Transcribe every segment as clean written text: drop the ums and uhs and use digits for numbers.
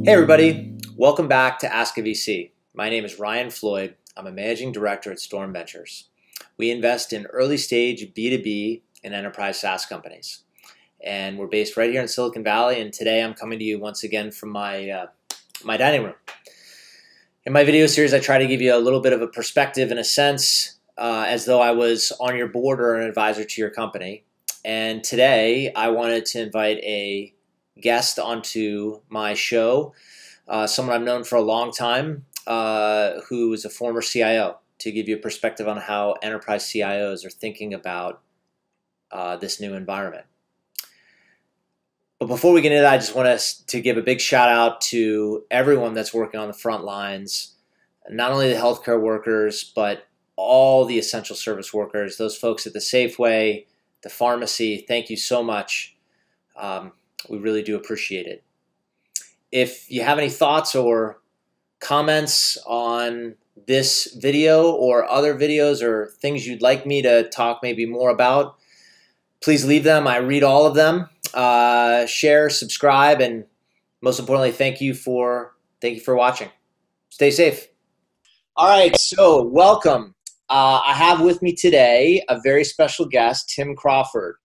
Hey everybody, welcome back to AskAVC. My name is Ryan Floyd. I'm a managing director at Storm Ventures. We invest in early stage B2B and enterprise SaaS companies. And we're based right here in Silicon Valley, and today I'm coming to you once again from my dining room. In my video series, I try to give you a little bit of a perspective in a sense as though I was on your board or an advisor to your company. And today I wanted to invite a guest onto my show, someone I've known for a long time, who is a former CIO, to give you a perspective on how enterprise CIOs are thinking about this new environment. But before we get into that, I just want to give a big shout out to everyone that's working on the front lines, not only the healthcare workers, but all the essential service workers, those folks at the Safeway, the pharmacy. Thank you so much. We really do appreciate it. If you have any thoughts or comments on this video or other videos or things you'd like me to talk maybe more about, please leave them. I read all of them. Share, subscribe, and most importantly, thank you for watching. Stay safe. All right, so welcome. I have with me today a very special guest, Tim Crawford.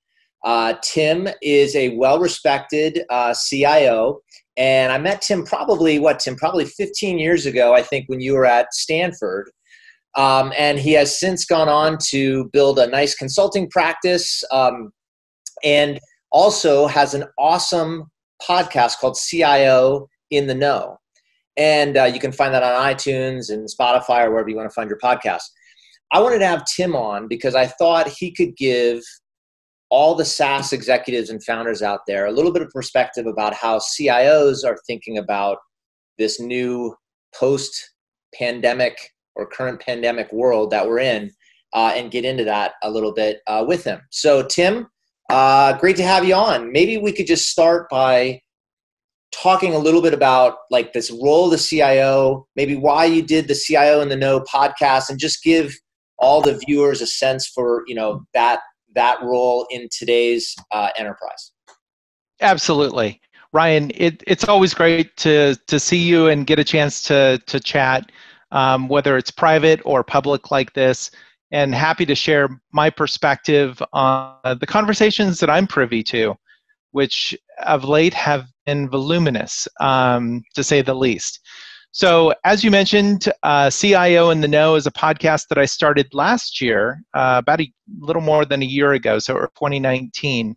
Tim is a well-respected CIO, and I met Tim probably 15 years ago, I think, when you were at Stanford. And he has since gone on to build a nice consulting practice, and also has an awesome podcast called CIO In The Know. And you can find that on iTunes and Spotify or wherever you want to find your podcast. I wanted to have Tim on because I thought he could give all the SaaS executives and founders out there a little bit of perspective about how CIOs are thinking about this new post-pandemic or current pandemic world that we're in, and get into that a little bit with him. So Tim, great to have you on. Maybe we could just start by talking a little bit about like this role of the CIO, maybe why you did the CIO in the Know podcast, and just give all the viewers a sense for, that role in today's enterprise. Absolutely. Ryan, it's always great to see you and get a chance to chat, whether it's private or public like this, and happy to share my perspective on the conversations that I'm privy to, which of late have been voluminous, to say the least. So as you mentioned, CIO in the Know is a podcast that I started last year, about a little more than a year ago, so 2019.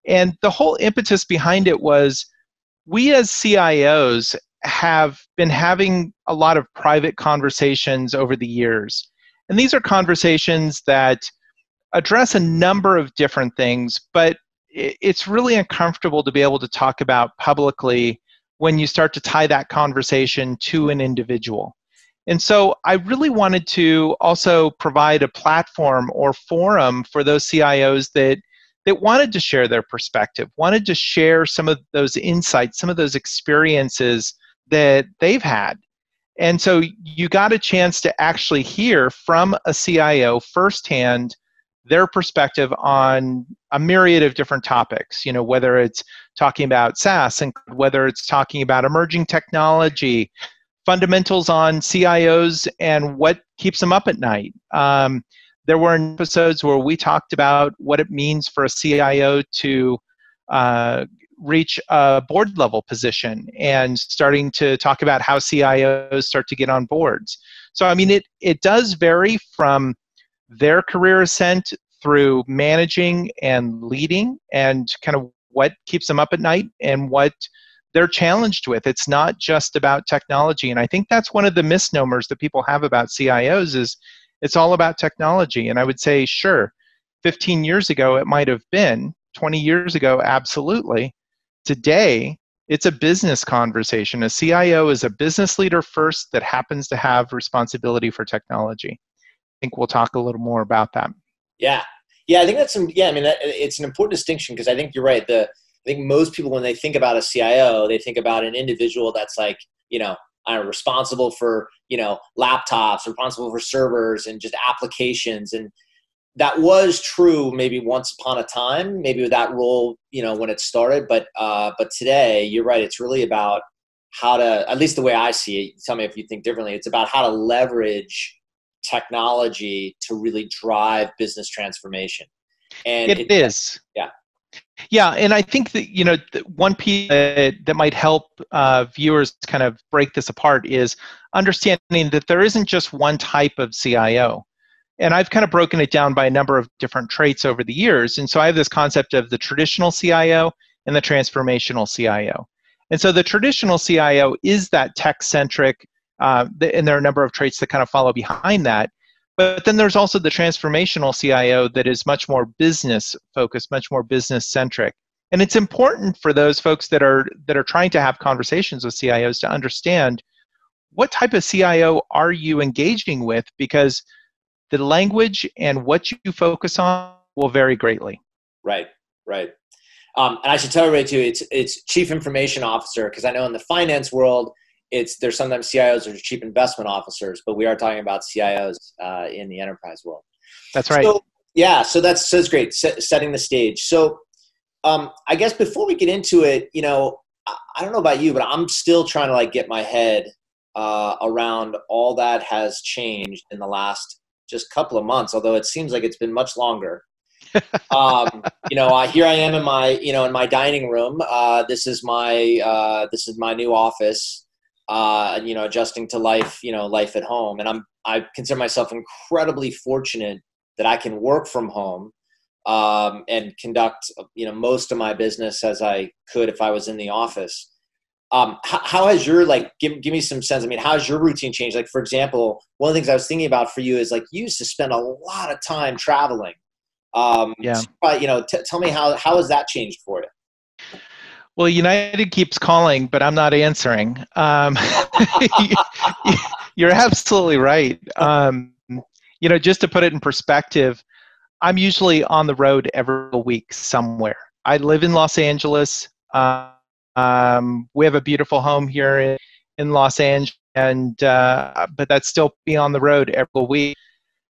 And the whole impetus behind it was we as CIOs have been having a lot of private conversations over the years. And these are conversations that address a number of different things, but it's really uncomfortable to be able to talk about publicly when you start to tie that conversation to an individual. And so I really wanted to also provide a platform or forum for those CIOs that wanted to share their perspective, wanted to share some of those insights, some of those experiences that they've had. And so you got a chance to actually hear from a CIO firsthand their perspective on a myriad of different topics, whether it's talking about SaaS and whether it's talking about emerging technology, fundamentals on CIOs and what keeps them up at night. There were episodes where we talked about what it means for a CIO to reach a board level position and starting to talk about how CIOs start to get on boards. So, it does vary from their career ascent through managing and leading and kind of what keeps them up at night and what they're challenged with. It's not just about technology. And I think that's one of the misnomers that people have about CIOs is it's all about technology. And I would say, sure, 15 years ago it might have been, 20 years ago, absolutely. Today, it's a business conversation. A CIO is a business leader first that happens to have responsibility for technology. I think we'll talk a little more about that. Yeah, I think it's an important distinction because I think you're right. I think most people, when they think about a CIO, they think about an individual that's like, responsible for, laptops, responsible for servers and just applications. And that was true maybe once upon a time, maybe with that role, when it started. But today, you're right. It's really about how to, at least the way I see it, tell me if you think differently, it's about how to leverage technology to really drive business transformation. And It is. yeah. Yeah, and I think that, one piece that might help viewers kind of break this apart is understanding that there isn't just one type of CIO. And I've kind of broken it down by a number of different traits over the years. And so I have this concept of the traditional CIO and the transformational CIO. And so the traditional CIO is that tech-centric, and there are a number of traits that kind of follow behind that. But then there's also the transformational CIO that is much more business focused, much more business centric. And it's important for those folks that are trying to have conversations with CIOs to understand what type of CIO are you engaging with, because the language and what you focus on will vary greatly. Right, right. And I should tell everybody too, it's Chief Information Officer, because I know in the finance world, there's sometimes CIOs or Chief Investment Officers, but we are talking about CIOs in the enterprise world. That's right. So, yeah, so that's great, setting the stage. So I guess before we get into it, I don't know about you, but I'm still trying to get my head around all that has changed in the last just couple of months, although it seems like it's been much longer. Here I am in my dining room. This is my new office. Adjusting to life at home, and I consider myself incredibly fortunate that I can work from home and conduct most of my business as I could if I was in the office. How has your give me some sense? I mean, how's your routine changed? For example, one of the things I was thinking about for you is you used to spend a lot of time traveling. Yeah. Tell me how has that changed for you? Well, United keeps calling, but I'm not answering. You're absolutely right. Just to put it in perspective, I'm usually on the road every week somewhere. I live in Los Angeles. We have a beautiful home here in Los Angeles, but that's still be on the road every week.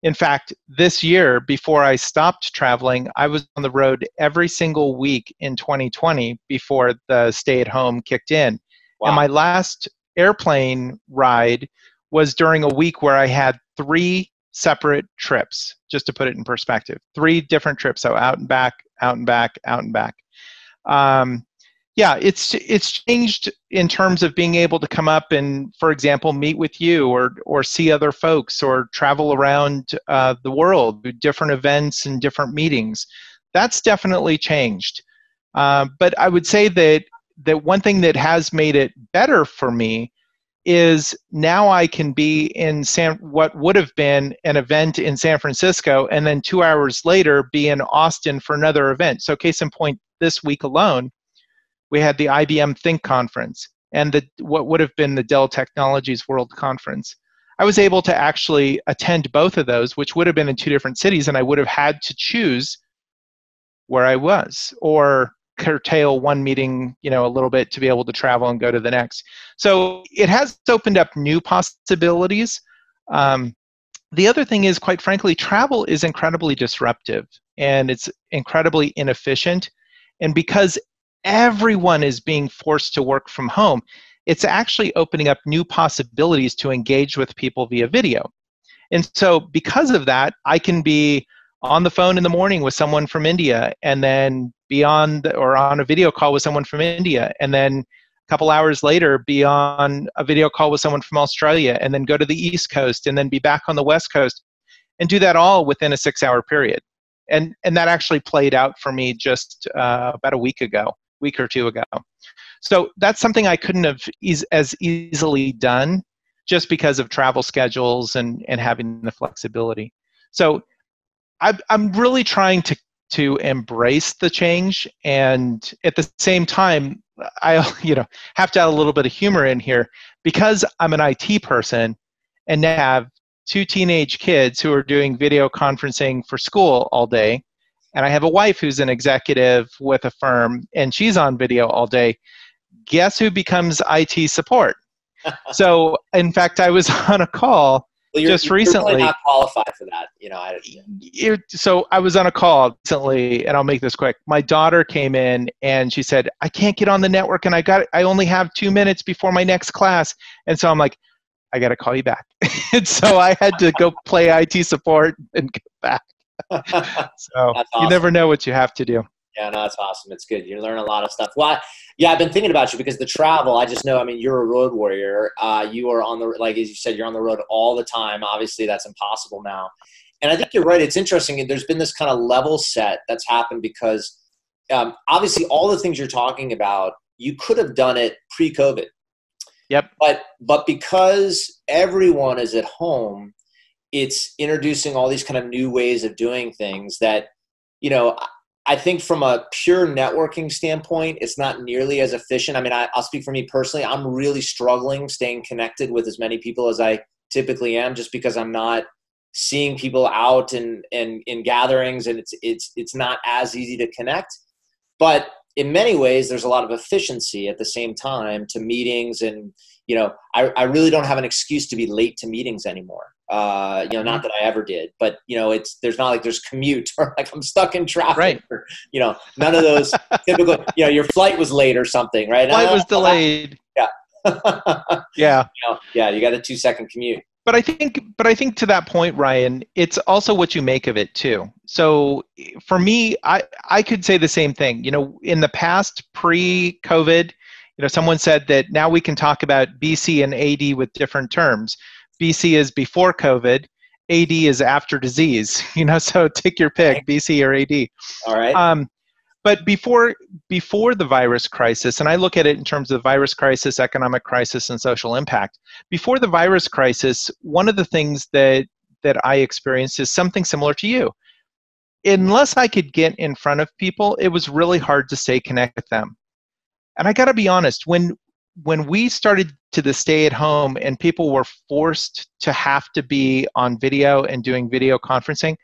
In fact, this year, before I stopped traveling, I was on the road every single week in 2020 before the stay-at-home kicked in. Wow. And my last airplane ride was during a week where I had 3 separate trips, just to put it in perspective. 3 different trips, so out and back, out and back, out and back. Yeah, it's changed in terms of being able to come up and, for example, meet with you or see other folks or travel around the world, do different events and different meetings. That's definitely changed. But I would say that one thing that has made it better for me is now I can be in what would have been an event in San Francisco, and then 2 hours later be in Austin for another event. So case in point, this week alone, we had the IBM Think Conference and what would have been the Dell Technologies World Conference. I was able to actually attend both of those, which would have been in 2 different cities, and I would have had to choose where I was or curtail one meeting, a little bit to be able to travel and go to the next. So it has opened up new possibilities. The other thing is, quite frankly, travel is incredibly disruptive and it's incredibly inefficient. And because everyone is being forced to work from home, it's actually opening up new possibilities to engage with people via video. And so because of that, I can be on the phone in the morning with someone from India and then be on a video call with someone from India, and then a couple hours later be on a video call with someone from Australia, and then go to the East Coast and then be back on the West Coast, and do that all within a 6-hour period. And that actually played out for me just about a week or 2 ago. So that's something I couldn't have as easily done just because of travel schedules and having the flexibility. So I'm really trying to embrace the change, and at the same time, I have to add a little bit of humor in here because I'm an IT person and now have 2 teenage kids who are doing video conferencing for school all day. And I have a wife who's an executive with a firm, and she's on video all day. Guess who becomes IT support? So, in fact, I was on a call Well, just you're really recently. not qualified for that. So I was on a call recently, and I'll make this quick. My daughter came in and she said, "I can't get on the network, and I only have 2 minutes before my next class." And so I'm like, "I got to call you back." And so I had to go play IT support and get back. So That's you awesome. never know what you have to do. Yeah, no, that's awesome. It's good. You learn a lot of stuff. Well, yeah, I've been thinking about you because the travel, I just know, I mean, you're a road warrior. You are on the, like, as you said, you're on the road all the time. Obviously that's impossible now. And I think you're right. It's interesting. There's been this kind of level set that's happened because obviously all the things you're talking about, you could have done it pre-COVID. Yep. But because everyone is at home, it's introducing all these kind of new ways of doing things that, I think from a pure networking standpoint, it's not nearly as efficient. I mean, I'll speak for me personally. I'm really struggling staying connected with as many people as I typically am, just because I'm not seeing people out and in gatherings, and it's not as easy to connect. But in many ways, there's a lot of efficiency at the same time to meetings, and I really don't have an excuse to be late to meetings anymore. Not that I ever did, but there's not like there's commute or like I'm stuck in traffic, right? Or, none of those typical. Your flight was late or something, right? Flight was delayed. Yeah. Yeah. You got a 2-second commute. But I think to that point, Ryan, it's also what you make of it too. So for me, I could say the same thing. In the past, pre-COVID, someone said that now we can talk about BC and AD with different terms. BC is before COVID, AD is after disease. So take your pick, Okay. BC or AD. All right. But before the virus crisis, and I look at it in terms of virus crisis, economic crisis, and social impact. Before the virus crisis, one of the things that I experienced is something similar to you. Unless I could get in front of people, it was really hard to stay connected with them. And I got to be honest, when we started to stay at home and people were forced to have to be on video and doing video conferencing,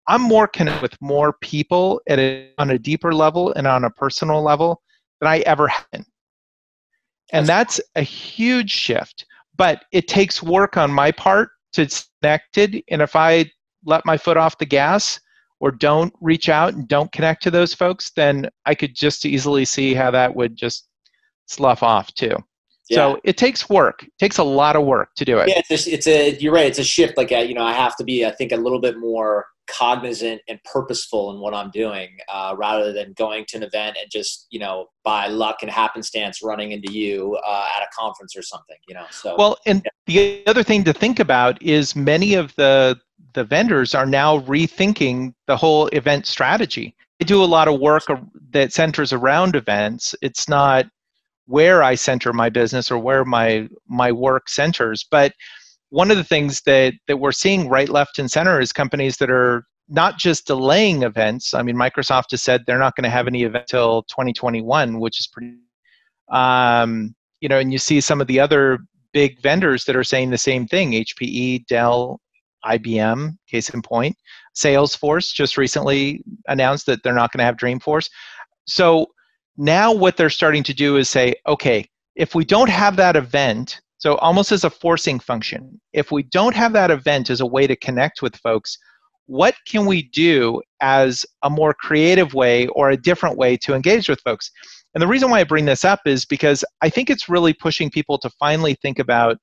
I'm more connected with more people on a deeper level and on a personal level than I ever have been. And that's a huge shift. But it takes work on my part to stay connected. And if I let my foot off the gas or don't reach out and don't connect to those folks, then I could just easily see how that would just slough off too. Yeah. So it takes work. It takes a lot of work to do it. Yeah, you're right. It's a shift. Like, I have to be, I think, a little bit more cognizant and purposeful in what I'm doing, rather than going to an event and just, by luck and happenstance running into you at a conference or something, So well, and the other thing to think about is many of the vendors are now rethinking the whole event strategy. They do a lot of work that centers around events. It's not where I center my business or where my work centers. But one of the things that we're seeing right, left, and center is companies that are not just delaying events. I mean, Microsoft has said they're not going to have any event till 2021, which is pretty, and you see some of the other big vendors that are saying the same thing, HPE, Dell, IBM, case in point. Salesforce just recently announced that they're not going to have Dreamforce. So now what they're starting to do is say, okay, if we don't have that event, so almost as a forcing function, if we don't have that event as a way to connect with folks, what can we do as a more creative way or a different way to engage with folks? And the reason why I bring this up is because I think it's really pushing people to finally think about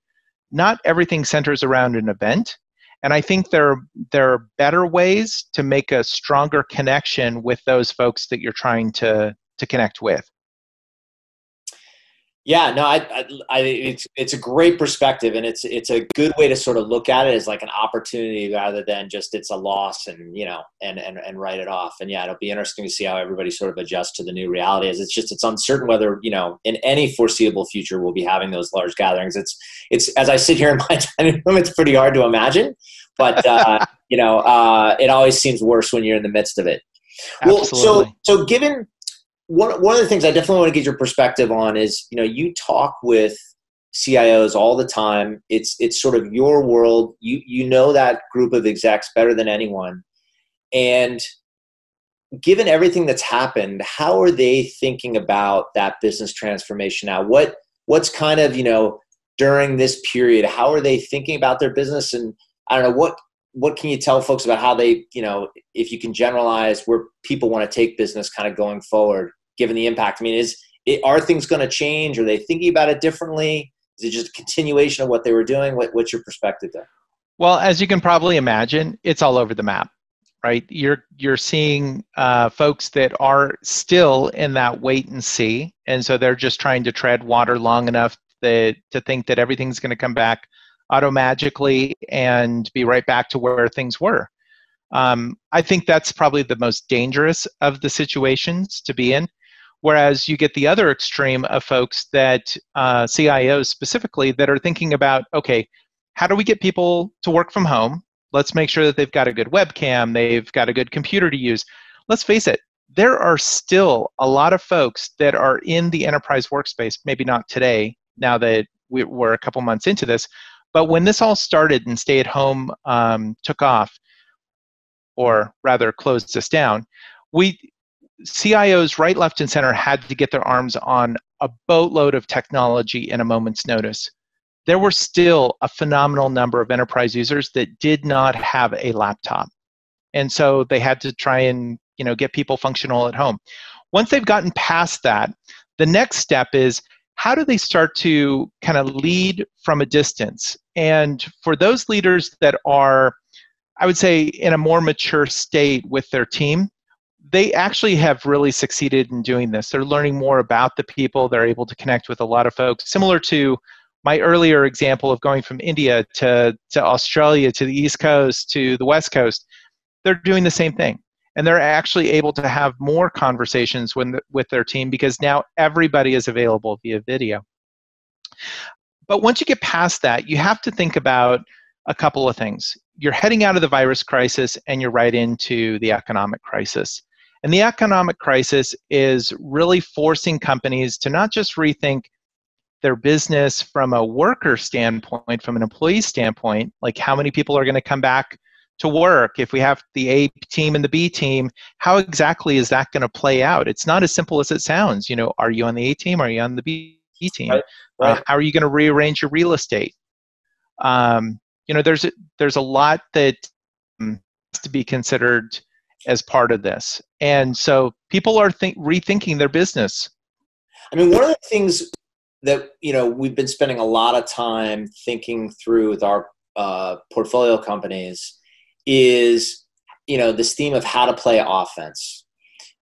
not everything centers around an event. And I think there are better ways to make a stronger connection with those folks that you're trying to connect with. Yeah, no, it's a great perspective, and it's a good way to sort of look at it as like an opportunity rather than just it's a loss and and write it off. And yeah, it'll be interesting to see how everybody sort of adjusts to the new reality. It's uncertain whether in any foreseeable future we'll be having those large gatherings. It's as I sit here in my dining room, it's pretty hard to imagine, but it always seems worse when you're in the midst of it. Absolutely. Well, so given. One of the things I definitely want to get your perspective on is, you talk with CIOs all the time. It's sort of your world. You know that group of execs better than anyone. And given everything that's happened, how are they thinking about that business transformation now? What's kind of, during this period, how are they thinking about their business? And I don't know, what can you tell folks about how they, if you can generalize where people want to take business kind of going forward, given the impact? I mean, are things going to change? Are they thinking about it differently? Is it just a continuation of what they were doing? What's your perspective there? Well, as you can probably imagine, it's all over the map, right? You're seeing folks that are still in that wait and see, and so they're just trying to tread water long enough to think that everything's going to come back auto-magically and be right back to where things were. I think that's probably the most dangerous of the situations to be in. Whereas you get the other extreme of folks that, CIOs specifically, that are thinking about, okay, how do we get people to work from home? Let's make sure that they've got a good webcam, they've got a good computer to use. Let's face it, there are still a lot of folks that are in the enterprise workspace, maybe not today, now that we're a couple months into this, but when this all started and stay-at-home took off, or rather closed us down, CIOs right, left, and center had to get their arms on a boatload of technology in a moment's notice. There were still a phenomenal number of enterprise users that did not have a laptop. And so they had to try and get people functional at home. Once they've gotten past that, the next step is, how do they start to kind of lead from a distance? And for those leaders that are, I would say, in a more mature state with their team, they actually have really succeeded in doing this. They're learning more about the people. They're able to connect with a lot of folks. Similar to my earlier example of going from India to Australia, to the East Coast, to the West Coast, they're doing the same thing. And they're actually able to have more conversations with their team because now everybody is available via video. But once you get past that, you have to think about a couple of things. You're heading out of the virus crisis and you're right into the economic crisis. And the economic crisis is really forcing companies to not just rethink their business from a worker standpoint, from an employee standpoint, like how many people are going to come back to work. If we have the A team and the B team, how exactly is that going to play out? It's not as simple as it sounds. Are you on the A team? Are you on the B team? Right. How are you going to rearrange your real estate? There's a lot that has to be considered as part of this. And so people are rethinking their business. I mean, one of the things that, we've been spending a lot of time thinking through with our portfolio companies is, this theme of how to play offense.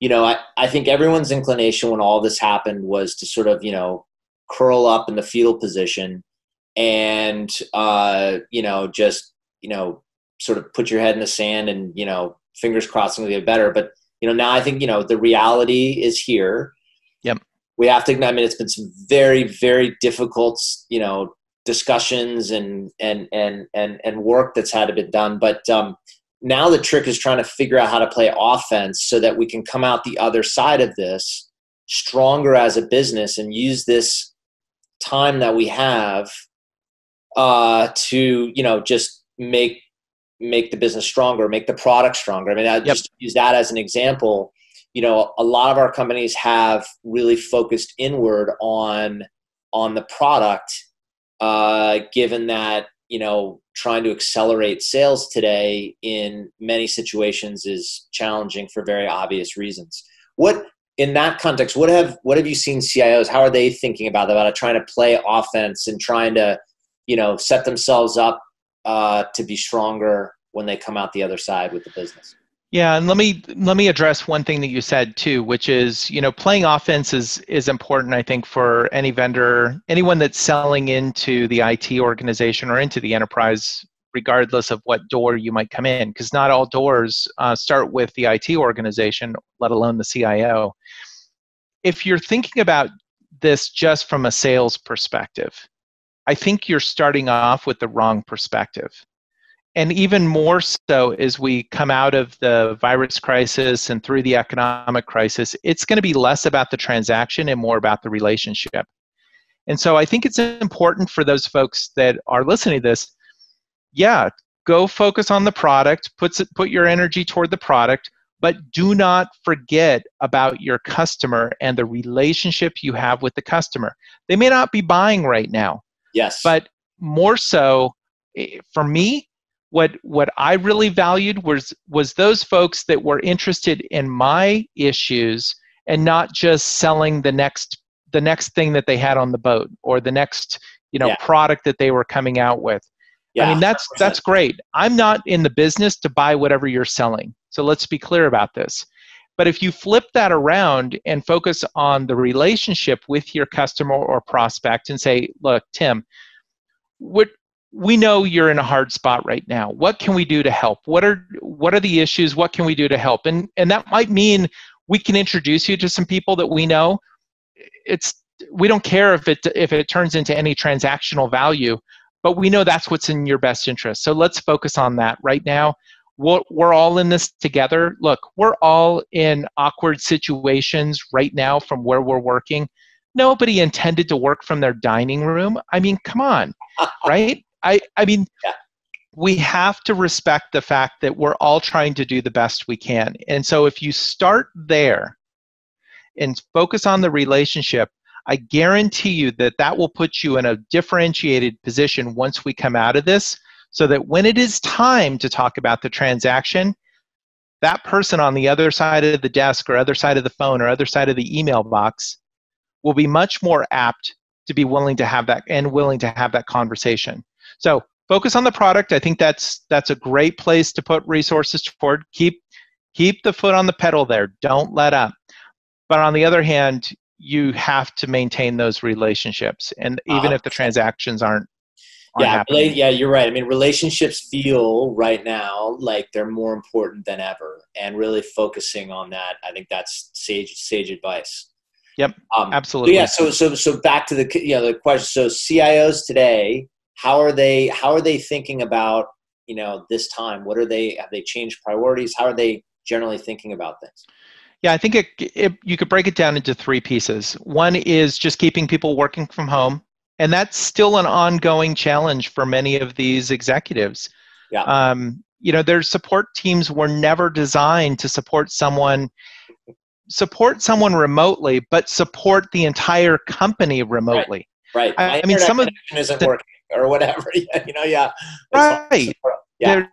I think everyone's inclination when all this happened was to sort of, curl up in the fetal position and, just, sort of put your head in the sand and, fingers crossed it'll get better. But, now I think, the reality is here. Yep. We have to, it's been some very, very difficult, discussions and work that's had to be done. But now the trick is trying to figure out how to play offense so that we can come out the other side of this stronger as a business and use this time that we have to, just make the business stronger, make the product stronger. I just use that as an example. A lot of our companies have really focused inward on the product, given that, trying to accelerate sales today in many situations is challenging for very obvious reasons. In that context, what have you seen CIOs? How are they thinking about trying to play offense and trying to, set themselves up to be stronger when they come out the other side with the business? Yeah, and let me address one thing that you said too, which is, playing offense is important, I think, for any vendor, anyone that's selling into the IT organization or into the enterprise, regardless of what door you might come in, because not all doors start with the IT organization, let alone the CIO. If you're thinking about this just from a sales perspective, I think you're starting off with the wrong perspective. And even more so as we come out of the virus crisis and through the economic crisis, it's going to be less about the transaction and more about the relationship. And so I think it's important for those folks that are listening to this, go focus on the product, put your energy toward the product, but do not forget about your customer and the relationship you have with the customer. They may not be buying right now. Yes. But more so, for me, What I really valued was those folks that were interested in my issues and not just selling the next thing that they had on the boat, or the next Yeah. product that they were coming out with. I Yeah. mean, that's great. I'm not in the business to buy whatever you're selling. So let's be clear about this. But if you flip that around and focus on the relationship with your customer or prospect and say, look, Tim, we know you're in a hard spot right now. What can we do to help? What are the issues? What can we do to help? And that might mean we can introduce you to some people that we know. We don't care if it turns into any transactional value, but we know that's what's in your best interest. So let's focus on that right now. We're all in this together. Look, we're all in awkward situations right now from where we're working. Nobody intended to work from their dining room. I mean, come on, right? I mean, yeah. We have to respect the fact that we're all trying to do the best we can. And so if you start there and focus on the relationship, I guarantee you that will put you in a differentiated position once we come out of this, so that when it is time to talk about the transaction, that person on the other side of the desk or other side of the phone or other side of the email box will be much more apt to be willing to have that conversation. So focus on the product. I think that's a great place to put resources toward. Keep the foot on the pedal there. Don't let up. But on the other hand, you have to maintain those relationships, and even if the transactions aren't happening. Yeah, you're right. I mean, relationships feel right now like they're more important than ever, and really focusing on that, I think that's sage advice. Yep, absolutely. Yeah. So back to the question. So CIOs today, how are they thinking about this time? Have they changed priorities? How are they generally thinking about things? Yeah, I think you could break it down into three pieces. One is just keeping people working from home, and that's still an ongoing challenge for many of these executives. Yeah. Their support teams were never designed to support someone remotely, but support the entire company remotely. Right. I mean, some of isn't working or whatever. Yeah. Right. Yeah.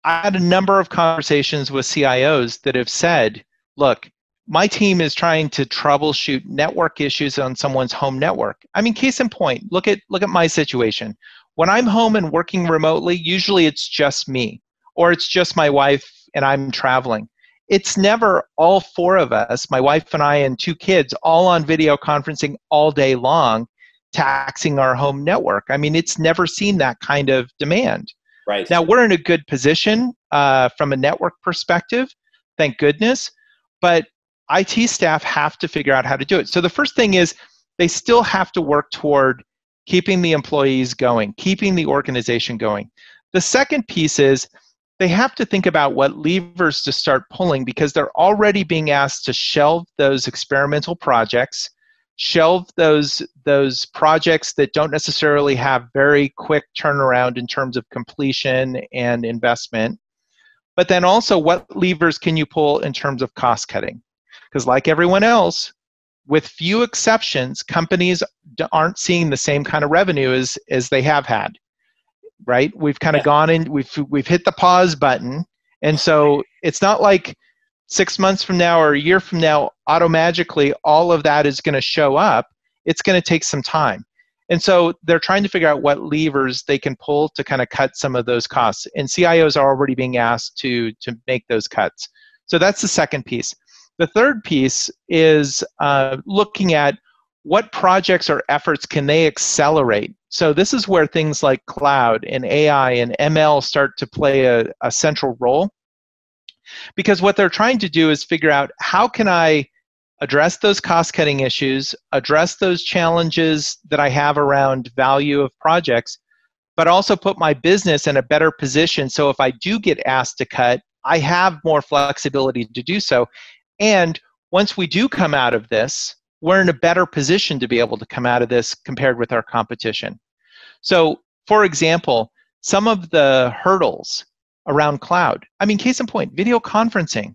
I had a number of conversations with CIOs that have said, look, my team is trying to troubleshoot network issues on someone's home network. I mean, case in point, look at my situation. When I'm home and working remotely, usually it's just me, or it's just my wife and I'm traveling. It's never all four of us, my wife and I and two kids, all on video conferencing all day long, taxing our home network. I mean, it's never seen that kind of demand. Right. Now, we're in a good position from a network perspective, thank goodness, but IT staff have to figure out how to do it. So the first thing is they still have to work toward keeping the employees going, keeping the organization going. The second piece is they have to think about what levers to start pulling, because they're already being asked to shelve those experimental projects, shelve those projects that don't necessarily have very quick turnaround in terms of completion and investment. But then also, what levers can you pull in terms of cost cutting? Because like everyone else, with few exceptions, companies aren't seeing the same kind of revenue as they have had, right? We've kind of gone in, we've hit the pause button. And so it's not like 6 months from now or a year from now, automagically, all of that is going to show up. It's going to take some time. And so they're trying to figure out what levers they can pull to kind of cut some of those costs. And CIOs are already being asked to make those cuts. So that's the second piece. The third piece is looking at what projects or efforts can they accelerate. So this is where things like cloud and AI and ML start to play a central role. Because what they're trying to do is figure out, how can I address those cost-cutting issues, address those challenges that I have around value of projects, but also put my business in a better position so if I do get asked to cut, I have more flexibility to do so. And once we do come out of this, we're in a better position to be able to come out of this compared with our competition. So, for example, some of the hurdles around cloud. I mean, case in point, video conferencing.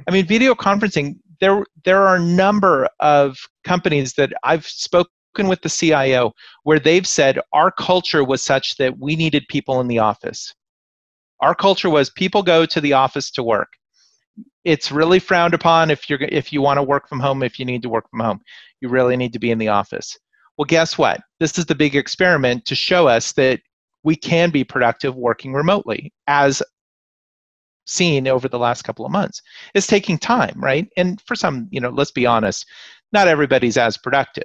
I mean, video conferencing, there are a number of companies that I've spoken with the CIO where they've said our culture was such that we needed people in the office. Our culture was people go to the office to work. It's really frowned upon if you want to work from home, if you need to work from home. You really need to be in the office. Well, guess what? This is the big experiment to show us that we can be productive working remotely, as seen over the last couple of months. It's taking time, right? And for some, let's be honest, not everybody's as productive.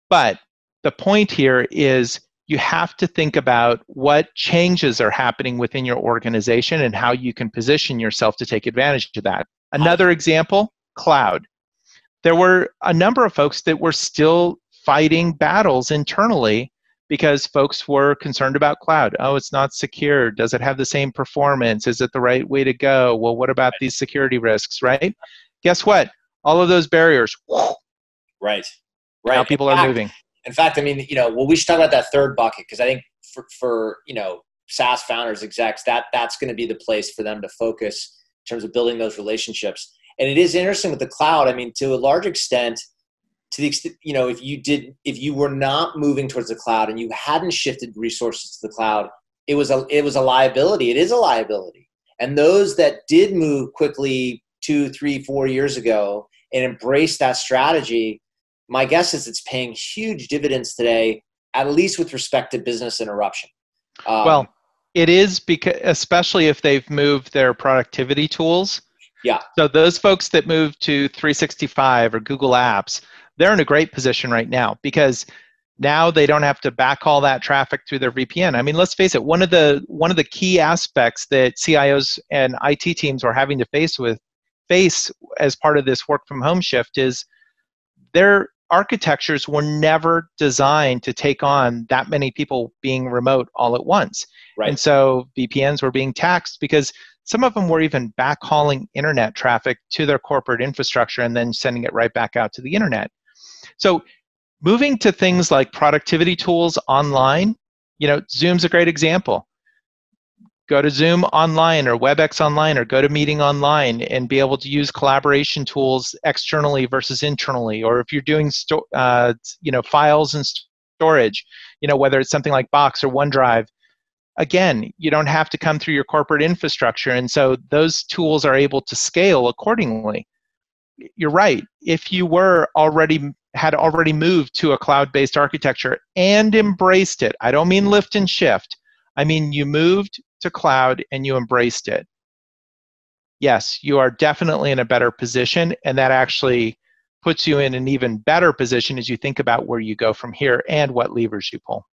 But the point here is you have to think about what changes are happening within your organization and how you can position yourself to take advantage of that. Another example, cloud. There were a number of folks that were still fighting battles internally because folks were concerned about cloud. Oh, it's not secure. Does it have the same performance? Is it the right way to go? Well, what about these security risks, right? Guess what? All of those barriers, right. Now people are moving. In fact, I mean, we should talk about that third bucket, because I think for SaaS founders, execs, that's going to be the place for them to focus in terms of building those relationships. And it is interesting with the cloud. I mean, to a large extent, to the extent, if you were not moving towards the cloud and you hadn't shifted resources to the cloud, it was a liability. It is a liability. And those that did move quickly 2, 3, 4 years ago and embraced that strategy, my guess is it's paying huge dividends today, at least with respect to business interruption. Well, it is, because especially if they've moved their productivity tools. Yeah. So those folks that move to 365 or Google Apps, they're in a great position right now, because now they don't have to backhaul that traffic through their VPN. I mean, let's face it, one of the key aspects that CIOs and IT teams are having to face as part of this work from home shift is their architectures were never designed to take on that many people being remote all at once. Right. And so VPNs were being taxed because some of them were even backhauling internet traffic to their corporate infrastructure and then sending it right back out to the internet. So moving to things like productivity tools online, Zoom's a great example. Go to Zoom online or WebEx online or GoToMeeting online and be able to use collaboration tools externally versus internally. Or if you're doing files and storage, whether it's something like Box or OneDrive, again, you don't have to come through your corporate infrastructure. And so those tools are able to scale accordingly. You're right. If you had already moved to a cloud-based architecture and embraced it, I don't mean lift and shift. I mean, you moved to cloud and you embraced it. Yes, you are definitely in a better position, and that actually puts you in an even better position as you think about where you go from here and what levers you pull.